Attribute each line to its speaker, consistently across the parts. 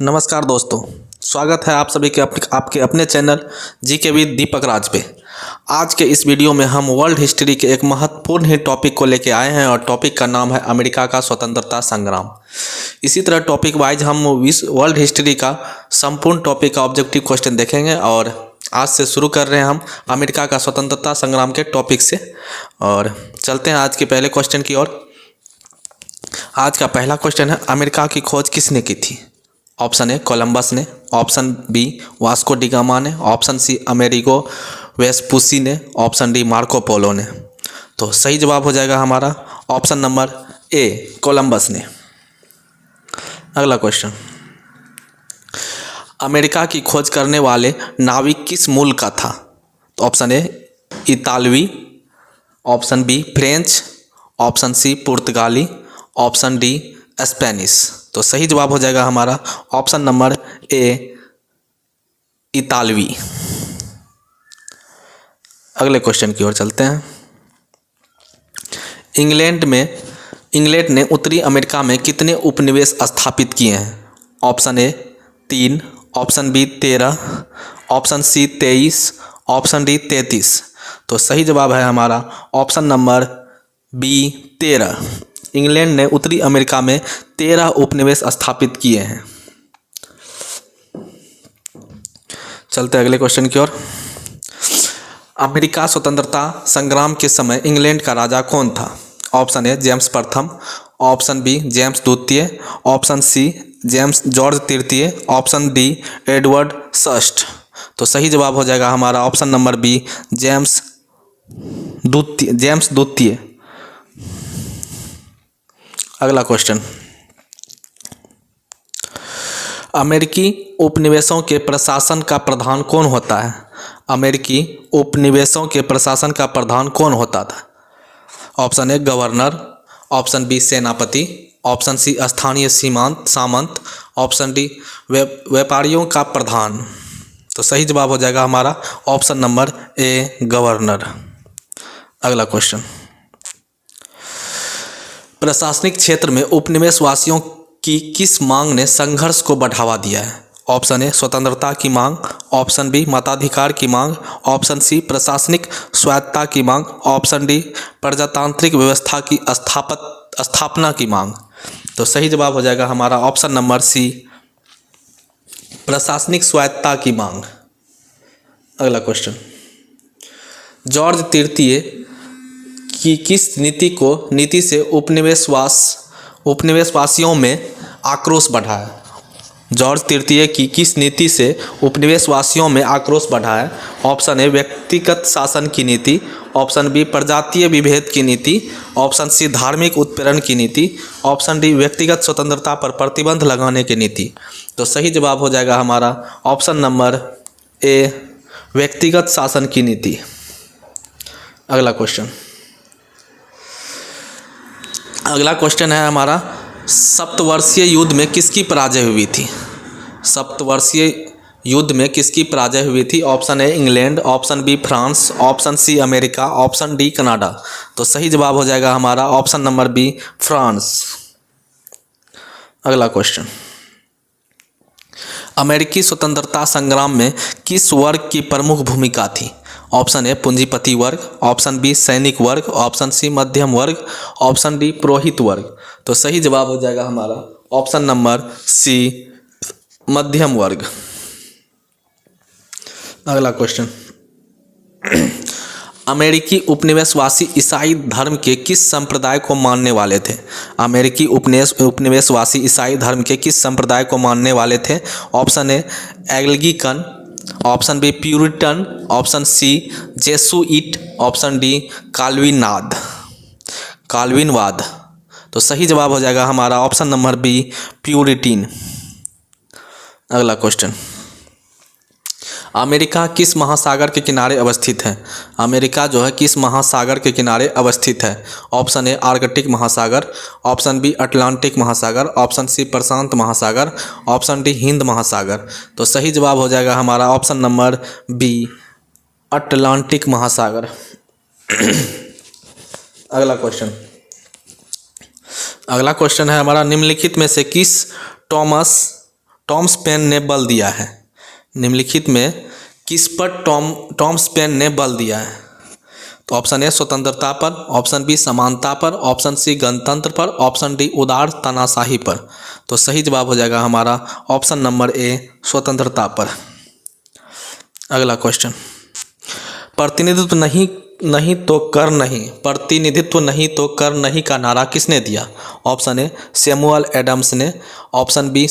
Speaker 1: नमस्कार दोस्तों, स्वागत है आप सभी के आपके अपने चैनल जीके विद दीपक राज पे। आज के इस वीडियो में हम वर्ल्ड हिस्ट्री के एक महत्वपूर्ण ही टॉपिक को लेके आए हैं और टॉपिक का नाम है अमेरिका का स्वतंत्रता संग्राम। इसी तरह टॉपिक वाइज हम वर्ल्ड हिस्ट्री का संपूर्ण टॉपिक का ऑब्जेक्टिव क्वेश्चन देखेंगे और आज से शुरू कर रहे हैं हम अमेरिका का स्वतंत्रता संग्राम के टॉपिक से। और चलते हैं आज के पहले क्वेश्चन की ओर। आज का पहला क्वेश्चन है, अमेरिका की खोज किसने की थी? ऑप्शन ए कोलंबस ने, option B Vasco da Gama ने, ऑप्शन सी अमेरिगो वेस्पुसी ने, ऑप्शन डी मार्को पोलो ने। तो सही जवाब हो जाएगा हमारा ऑप्शन नंबर ए कोलंबस ने। अगला क्वेश्चन, अमेरिका की खोज करने वाले नाविक किस मूल का था? तो ऑप्शन ए इतालवी, option B French, option C पुर्तगाली, ऑप्शन डी स्पेनिश। तो सही जवाब हो जाएगा हमारा ऑप्शन नंबर ए इतालवी। अगले क्वेश्चन की ओर चलते हैं। इंग्लैंड ने उत्तरी अमेरिका में कितने उपनिवेश स्थापित किए हैं? Option A 3, option B 13, option C 23, option D 33। तो सही जवाब है हमारा ऑप्शन नंबर बी 13। इंग्लैंड ने उत्तरी अमेरिका में 13 उपनिवेश स्थापित किए हैं। चलते अगले क्वेश्चन की ओर। अमेरिका स्वतंत्रता संग्राम के समय इंग्लैंड का राजा कौन था? ऑप्शन ए जेम्स प्रथम, ऑप्शन बी जेम्स द्वितीय, ऑप्शन सी जॉर्ज तृतीय, ऑप्शन डी एडवर्ड षष्ठ। तो सही जवाब हो जाएगा हमारा ऑप्शन नंबर बी जेम्स द्वितीय। अगला क्वेश्चन, अमेरिकी उपनिवेशों के प्रशासन का प्रधान कौन होता है? अमेरिकी उपनिवेशों के प्रशासन का प्रधान कौन होता था? Option A governor, option B सेनापति, ऑप्शन सी स्थानीय सामंत, ऑप्शन डी व्यापारियों का प्रधान। तो सही जवाब हो जाएगा हमारा ऑप्शन नंबर ए गवर्नर। अगला क्वेश्चन, प्रशासनिक क्षेत्र में उपनिवेशवासियों की किस मांग ने संघर्ष को बढ़ावा दिया है? ऑप्शन ए स्वतंत्रता की मांग, ऑप्शन बी मताधिकार की मांग, ऑप्शन सी प्रशासनिक स्वायत्तता की मांग, ऑप्शन डी प्रजातांत्रिक व्यवस्था की स्थापना की मांग। तो सही जवाब हो जाएगा हमारा ऑप्शन नंबर सी प्रशासनिक स्वायत्तता की मांग। अगला क्वेश्चन, जॉर्ज तृतीय की किस नीति से उपनिवेशवासियों में आक्रोश बढ़ा है? जॉर्ज तृतीय की किस नीति से उपनिवेशवासियों में आक्रोश बढ़ा है? ऑप्शन ए व्यक्तिगत शासन की नीति, ऑप्शन बी प्रजातीय विभेद की नीति, ऑप्शन सी धार्मिक उत्पीड़न की नीति, ऑप्शन डी व्यक्तिगत स्वतंत्रता पर प्रतिबंध लगाने की नीति। तो सही जवाब हो जाएगा हमारा ऑप्शन नंबर ए व्यक्तिगत शासन की नीति। अगला क्वेश्चन है हमारा, सप्तवर्षीय युद्ध में किसकी पराजय हुई थी? सप्तवर्षीय युद्ध में किसकी पराजय हुई थी? Option A England, option B France, option C America, option D Canada. तो सही जवाब हो जाएगा हमारा ऑप्शन नंबर बी फ्रांस। अगला क्वेश्चन, अमेरिकी स्वतंत्रता संग्राम में किस वर्ग की प्रमुख भूमिका थी? ऑप्शन ए पूंजीपति वर्ग, ऑप्शन बी सैनिक वर्ग, ऑप्शन सी मध्यम वर्ग, ऑप्शन डी पुरोहित वर्ग। तो सही जवाब हो जाएगा हमारा ऑप्शन नंबर सी मध्यम वर्ग। अगला क्वेश्चन, अमेरिकी उपनिवेशवासी ईसाई धर्म के किस संप्रदाय को मानने वाले थे? अमेरिकी उपनिवेशवासी ईसाई धर्म के किस संप्रदाय को मानने वाले थे? Option A Anglican, option B Puritan, option C Jesuit, option D काल्विनवाद। तो सही जवाब हो जाएगा हमारा ऑप्शन नंबर बी प्यूरिटन। अगला क्वेश्चन, अमेरिका किस महासागर के किनारे अवस्थित है? अमेरिका जो है किस महासागर के किनारे अवस्थित है? ऑप्शन ए आर्कटिक महासागर, ऑप्शन बी अटलांटिक महासागर, ऑप्शन सी प्रशांत महासागर, ऑप्शन डी हिंद महासागर। तो सही जवाब हो जाएगा हमारा ऑप्शन नंबर बी अटलांटिक महासागर। अगला क्वेश्चन है हमारा, निम्नलिखित में से किस टॉमस पेन ने बल दिया है? निम्नलिखित में किस पर टॉमस पेन ने बल दिया है? तो ऑप्शन ए स्वतंत्रता पर, ऑप्शन बी समानता पर, ऑप्शन सी गणतंत्र पर, ऑप्शन डी उदार तानाशाही पर। तो सही जवाब हो जाएगा हमारा ऑप्शन नंबर ए स्वतंत्रता पर। अगला क्वेश्चन, प्रतिनिधित्व नहीं तो कर नहीं, प्रतिनिधित्व नहीं तो कर नहीं का नारा किसने दिया? ऑप्शन ए सैमुअल एडम्स ने, ऑप्शन बी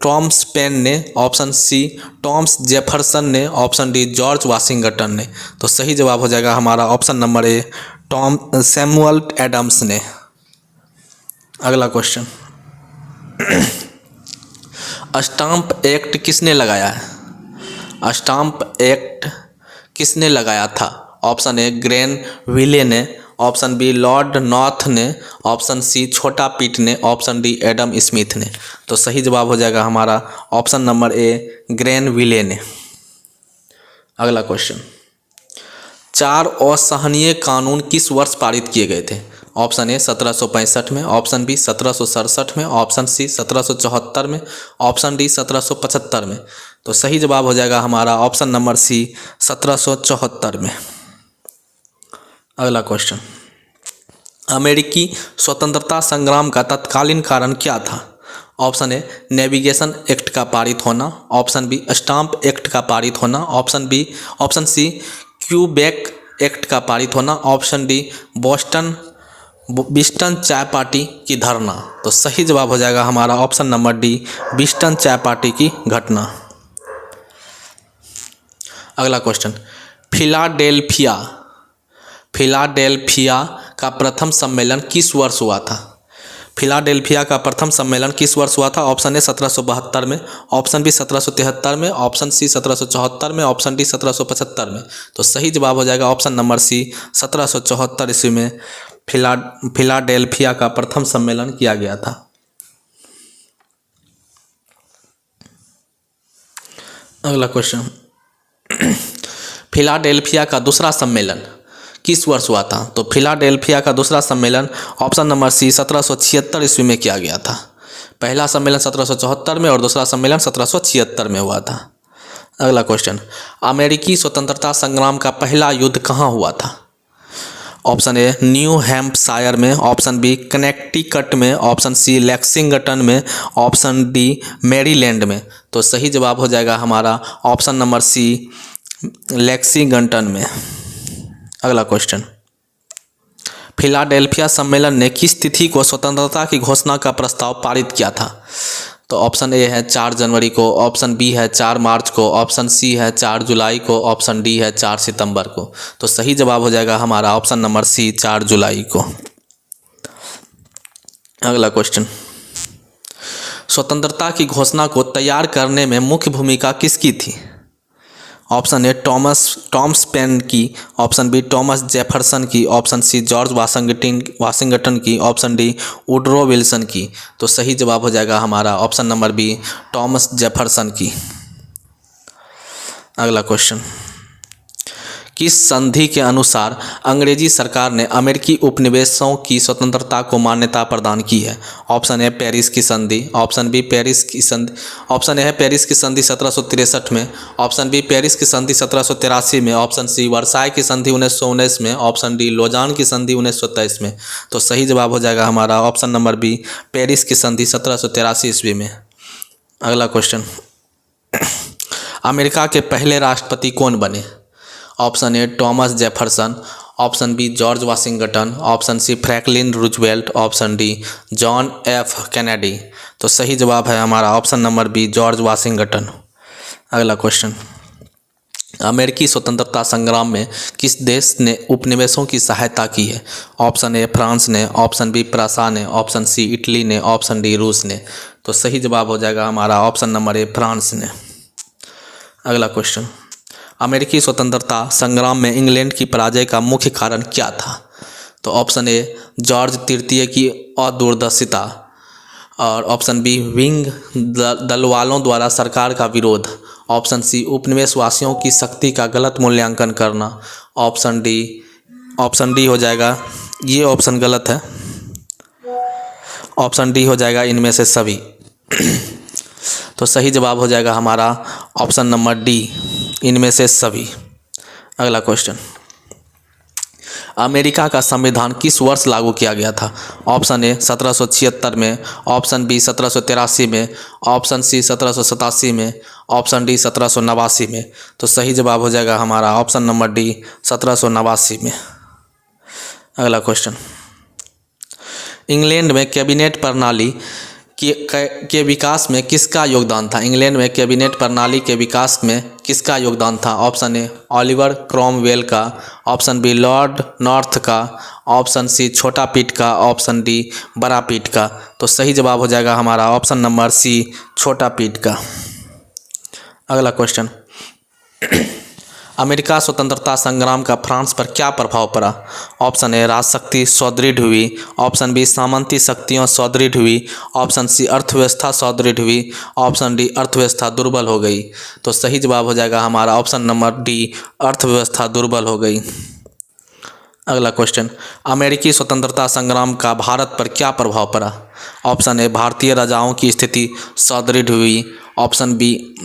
Speaker 1: टॉमस पेन ने, ऑप्शन सी टॉमस जेफरसन ने, ऑप्शन डी जॉर्ज वाशिंगटन ने। तो सही जवाब हो जाएगा हमारा option number A Samuel Adams ने। अगला क्वेश्चन, स्टाम्प एक्ट किसने लगाया है? स्टाम्प एक्ट किसने लगाया था? ऑप्शन ए ग्रेनविले ने, ऑप्शन बी लॉर्ड नॉर्थ ने, ऑप्शन सी छोटा पीट ने, ऑप्शन डी एडम स्मिथ ने। तो सही जवाब हो जाएगा हमारा ऑप्शन नंबर ए ग्रेनविले ने। अगला क्वेश्चन, 4 असहनीय कानून किस वर्ष पारित किए गए थे? ऑप्शन ए 1765 में, ऑप्शन बी 1767 में, ऑप्शन सी 1774 में, ऑप्शन डी 1775 में। तो सही जवाब हो जाएगा हमारा ऑप्शन नंबर सी 1774 में। अगला क्वेश्चन, अमेरिकी स्वतंत्रता संग्राम का तत्कालीन कारण क्या था? ऑप्शन ए नेविगेशन एक्ट का पारित होना, ऑप्शन बी स्टाम्प एक्ट का पारित होना, ऑप्शन सी क्यूबेक एक्ट का पारित होना, ऑप्शन डी बिस्टन चाय पार्टी की धरना। तो सही जवाब हो जाएगा हमारा ऑप्शन नंबर डी बिस्टन चाय पार्टी की घटना। अगला क्वेश्चन, फिलाडेल्फिया का प्रथम सम्मेलन किस वर्ष हुआ था? फिलाडेल्फिया का प्रथम सम्मेलन किस वर्ष हुआ था? ऑप्शन ए 1772 में, ऑप्शन बी 1773 में, ऑप्शन सी 1774 में, ऑप्शन डी 1775 में। तो सही जवाब हो जाएगा ऑप्शन नंबर सी 1774 ईस्वी में फिलाडेल्फिया का प्रथम सम्मेलन किया गया था। अगला क्वेश्चन, फिलाडेल्फिया का दूसरा सम्मेलन किस वर्ष हुआ था? तो फिलाडेल्फिया का दूसरा सम्मेलन ऑप्शन नंबर सी 1776 ईस्वी में किया गया था। पहला सम्मेलन 1774 में और दूसरा सम्मेलन 1776 में हुआ था। अगला क्वेश्चन, अमेरिकी स्वतंत्रता संग्राम का पहला युद्ध कहाँ हुआ था? ऑप्शन ए न्यू हैम्पशायर में, ऑप्शन बी कनेक्टिकट में, ऑप्शन सी लेक्सिंगटन में, ऑप्शन डी मैरीलैंड में। तो सही जवाब हो जाएगा हमारा ऑप्शन नंबर सी लेक्सिंगटन में। अगला क्वेश्चन, फिलाडेल्फिया सम्मेलन ने किस तिथि को स्वतंत्रता की घोषणा का प्रस्ताव पारित किया था? तो ऑप्शन ए है 4 जनवरी को, ऑप्शन बी है 4 मार्च को, ऑप्शन सी है 4 जुलाई को, ऑप्शन डी है 4 सितंबर को। तो सही जवाब हो जाएगा हमारा ऑप्शन नंबर सी 4 जुलाई को। अगला क्वेश्चन, स्वतंत्रता की घोषणा को तैयार करने में मुख्य भूमिका किसकी थी? ऑप्शन ए टॉमस पेन की, ऑप्शन बी टॉमस जेफरसन की, ऑप्शन सी जॉर्ज वाशिंगटन की, ऑप्शन डी वुडरो विल्सन की। तो सही जवाब हो जाएगा हमारा option number B Thomas Jefferson की। अगला क्वेश्चन, किस संधि के अनुसार अंग्रेजी सरकार ने अमेरिकी उपनिवेशों की स्वतंत्रता को मान्यता प्रदान की है? ऑप्शन ए पेरिस की संधि, ऑप्शन बी ऑप्शन ए है पेरिस की संधि 1763 में, ऑप्शन बी पेरिस की संधि 1783 में, ऑप्शन सी वर्साई की संधि 1919 में, ऑप्शन डी लोजान की संधि 1923 में। तो सही जवाब हो जाएगा हमारा ऑप्शन नंबर बी पेरिस की संधि 1783 ईस्वी में। अगला क्वेश्चन, अमेरिका के पहले राष्ट्रपति कौन बने? Option A Thomas Jefferson, option B George Washington, option C Franklin Roosevelt, option D John F Kennedy. तो सही जवाब है हमारा option number B George Washington. अगला क्वेश्चन, अमेरिकी स्वतंत्रता संग्राम में किस देश ने उपनिवेशों की सहायता की है? ऑप्शन ए फ्रांस ने, ऑप्शन बी प्रसा ने, ऑप्शन सी इटली ने, ऑप्शन डी रूस ने। तो सही जवाब हो जाएगा हमारा ऑप्शन नंबर ए फ्रांस ने। अगला क्वेश्चन, अमेरिकी स्वतंत्रता संग्राम में इंग्लैंड की पराजय का मुख्य कारण क्या था? तो ऑप्शन ए जॉर्ज तृतीय की अदूरदर्शिता, और ऑप्शन बी विंग दलवालों द्वारा सरकार का विरोध, ऑप्शन सी उपनिवेशवासियों की शक्ति का गलत मूल्यांकन करना, ऑप्शन डी हो जाएगा, ये ऑप्शन गलत है, ऑप्शन डी हो जाएगा इनमें से सभी। तो सही जवाब हो जाएगा हमारा ऑप्शन नंबर डी, इनमें से सभी। अगला क्वेश्चन, अमेरिका का संविधान किस वर्ष लागू किया गया था? ऑप्शन ए 1776 में, ऑप्शन बी 1783 में, ऑप्शन सी 1787 में, ऑप्शन डी 1789 में। तो सही जवाब हो जाएगा हमारा ऑप्शन नंबर डी 1789 में। अगला क्वेश्चन, इंग्लैंड में कैबिनेट प्रणाली के विकास में किसका योगदान था? इंग्लैंड में कैबिनेट प्रणाली के विकास में किसका योगदान था? ऑप्शन ए ओलिवर क्रॉमवेल का, ऑप्शन बी लॉर्ड नॉर्थ का, ऑप्शन सी छोटा पीट का, ऑप्शन डी बड़ा पीट का। तो सही जवाब हो जाएगा हमारा ऑप्शन नंबर सी, छोटा पीट का। अगला क्वेश्चन, अमेरिका स्वतंत्रता संग्राम का फ्रांस पर क्या प्रभाव पड़ा? ऑप्शन ए राजशक्ति सुदृढ़ हुई, ऑप्शन बी सामंती शक्तियाँ सुदृढ़ हुई, ऑप्शन सी अर्थव्यवस्था सुदृढ़ हुई, ऑप्शन डी अर्थव्यवस्था दुर्बल हो गई। तो सही जवाब हो जाएगा हमारा ऑप्शन नंबर डी, अर्थव्यवस्था दुर्बल हो गई। अगला क्वेश्चन, अमेरिकी स्वतंत्रता संग्राम का भारत पर क्या प्रभाव पड़ा? ऑप्शन ए भारतीय राजाओं की स्थिति सुदृढ़ हुई, ऑप्शन बी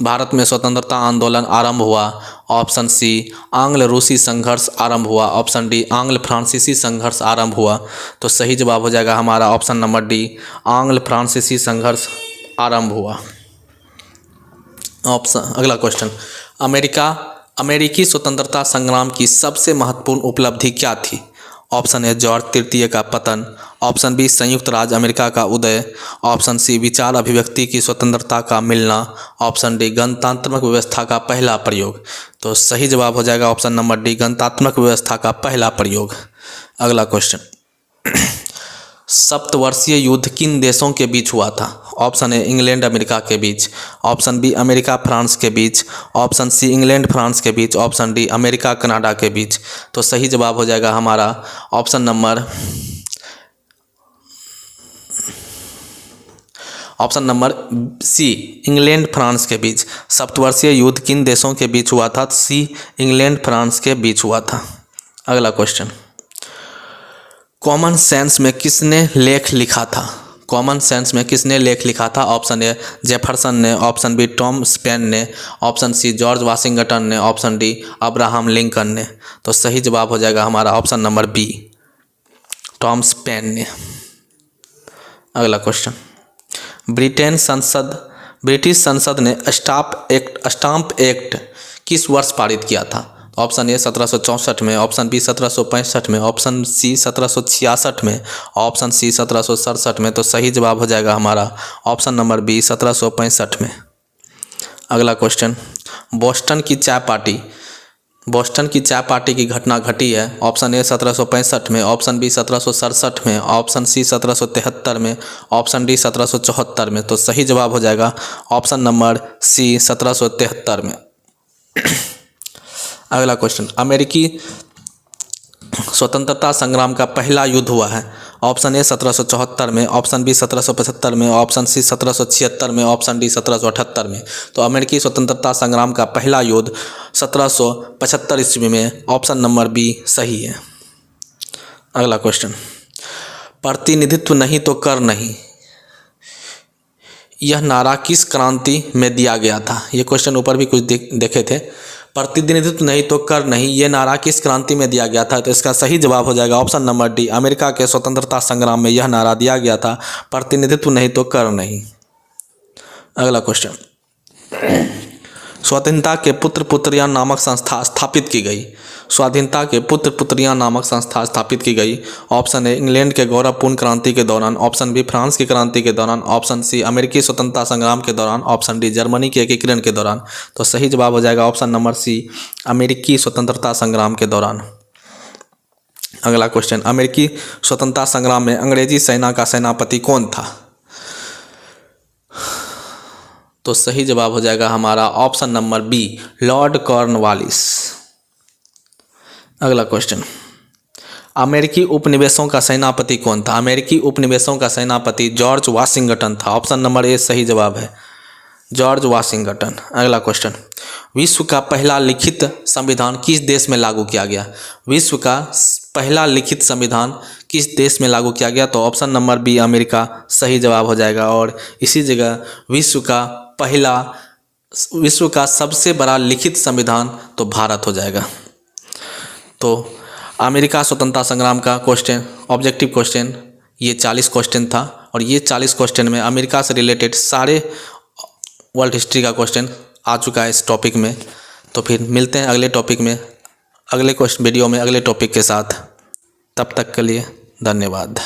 Speaker 1: भारत में स्वतंत्रता आंदोलन आरंभ हुआ, ऑप्शन सी आंग्ल रूसी संघर्ष आरंभ हुआ, ऑप्शन डी आंग्ल फ्रांसीसी संघर्ष आरंभ हुआ। तो सही जवाब हो जाएगा हमारा ऑप्शन नंबर डी, आंग्ल फ्रांसीसी संघर्ष आरंभ हुआ। अगला क्वेश्चन, अमेरिकी स्वतंत्रता संग्राम की सबसे महत्वपूर्ण उपलब्धि क्या थी? ऑप्शन ए जॉर्ज तृतीय का पतन, ऑप्शन बी संयुक्त राज्य अमेरिका का उदय, ऑप्शन सी विचार अभिव्यक्ति की स्वतंत्रता का मिलना, ऑप्शन डी गणतांत्रिक व्यवस्था का पहला प्रयोग। तो सही जवाब हो जाएगा ऑप्शन नंबर डी, गणतांत्रिक व्यवस्था का पहला प्रयोग। अगला क्वेश्चन, सप्तवर्षीय युद्ध किन देशों के बीच हुआ था? ऑप्शन ए इंग्लैंड अमेरिका के बीच, ऑप्शन बी अमेरिका फ्रांस के बीच, ऑप्शन सी इंग्लैंड फ्रांस के बीच, ऑप्शन डी अमेरिका कनाडा के बीच। तो सही जवाब हो जाएगा हमारा option number C, England France के बीच। सप्तवर्षीय युद्ध किन देशों के बीच हुआ था? सी, इंग्लैंड फ्रांस के बीच हुआ था। अगला क्वेश्चन, कॉमन सेंस में किसने लेख लिखा था? कॉमन सेंस में किसने लेख लिखा था? ऑप्शन ए जेफरसन ने, ऑप्शन बी टॉमस पेन ने, ऑप्शन सी जॉर्ज वाशिंगटन ने, ऑप्शन डी अब्राहम लिंकन ने। तो सही जवाब हो जाएगा हमारा option number B, Thomas Paine ने। अगला क्वेश्चन, ब्रिटिश संसद ने स्टाम्प एक्ट किस वर्ष पारित किया था? ऑप्शन ए 1764 में, ऑप्शन बी 1765 में, ऑप्शन सी 1766 में, ऑप्शन सी 1767 में। तो सही जवाब हो जाएगा हमारा ऑप्शन नंबर बी, 1765 में। अगला क्वेश्चन, बोस्टन की चाय पार्टी की घटना घटी है। ऑप्शन ए 1765 में, ऑप्शन बी 1767 में, ऑप्शन सी 1773 में, ऑप्शन डी 1774 में। तो सही जवाब हो जाएगा ऑप्शन नंबर सी, 1773 में। अगला क्वेश्चन, अमेरिकी स्वतंत्रता संग्राम का पहला युद्ध हुआ है। ऑप्शन ए 1774 में, ऑप्शन बी 1775 में, ऑप्शन सी 1776 में, ऑप्शन डी 1778 में। तो अमेरिकी स्वतंत्रता संग्राम का पहला युद्ध 1775 ईस्वी में, ऑप्शन नंबर बी सही है। अगला क्वेश्चन, प्रतिनिधित्व नहीं तो कर नहीं, यह नारा किस क्रांति में दिया गया था? ये क्वेश्चन ऊपर भी कुछ देखे थे। प्रतिनिधित्व नहीं तो कर नहीं, ये नारा किस क्रांति में दिया गया था? तो इसका सही जवाब हो जाएगा ऑप्शन नंबर डी, अमेरिका के स्वतंत्रता संग्राम में यह नारा दिया गया था, प्रतिनिधित्व नहीं तो कर नहीं। अगला क्वेश्चन, स्वाधीनता के पुत्र पुत्रियां नामक संस्था स्थापित की गई। स्वाधीनता के पुत्र पुत्रियां नामक संस्था स्थापित की गई। ऑप्शन ए इंग्लैंड के गौरवपूर्ण क्रांति के दौरान, ऑप्शन बी फ्रांस की क्रांति के दौरान, ऑप्शन सी अमेरिकी स्वतंत्रता संग्राम के दौरान, ऑप्शन डी जर्मनी के एकीकरण के दौरान। तो सही जवाब हो जाएगा ऑप्शन नंबर सी, अमेरिकी स्वतंत्रता संग्राम के दौरान। अगला क्वेश्चन, अमेरिकी स्वतंत्रता संग्राम में अंग्रेजी सेना का सेनापति कौन था? तो सही जवाब हो जाएगा हमारा option number B, Lord Cornwallis. अगला क्वेश्चन, अमेरिकी उपनिवेशों का सेनापति कौन था? अमेरिकी उपनिवेशों का सेनापति जॉर्ज वाशिंगटन था। ऑप्शन नंबर ए सही जवाब है। George Washington. अगला क्वेश्चन, विश्व का पहला लिखित संविधान किस देश में लागू किया गया? विश्व का पहला लिखित संविधान किस देश में लागू किया गया? तो ऑप्शन नंबर बी अमेरिका सही जवाब हो जाएगा। और इसी जगह विश्व का सबसे बड़ा लिखित संविधान तो भारत हो जाएगा। तो अमेरिका स्वतंत्रता संग्राम का क्वेश्चन, ऑब्जेक्टिव क्वेश्चन, ये 40 क्वेश्चन था और ये 40 क्वेश्चन में अमेरिका से रिलेटेड सारे वर्ल्ड हिस्ट्री का क्वेश्चन आ चुका है इस टॉपिक में। तो फिर मिलते हैं अगले टॉपिक में, अगले वीडियो में अगले टॉपिक के साथ। तब तक के लिए धन्यवाद।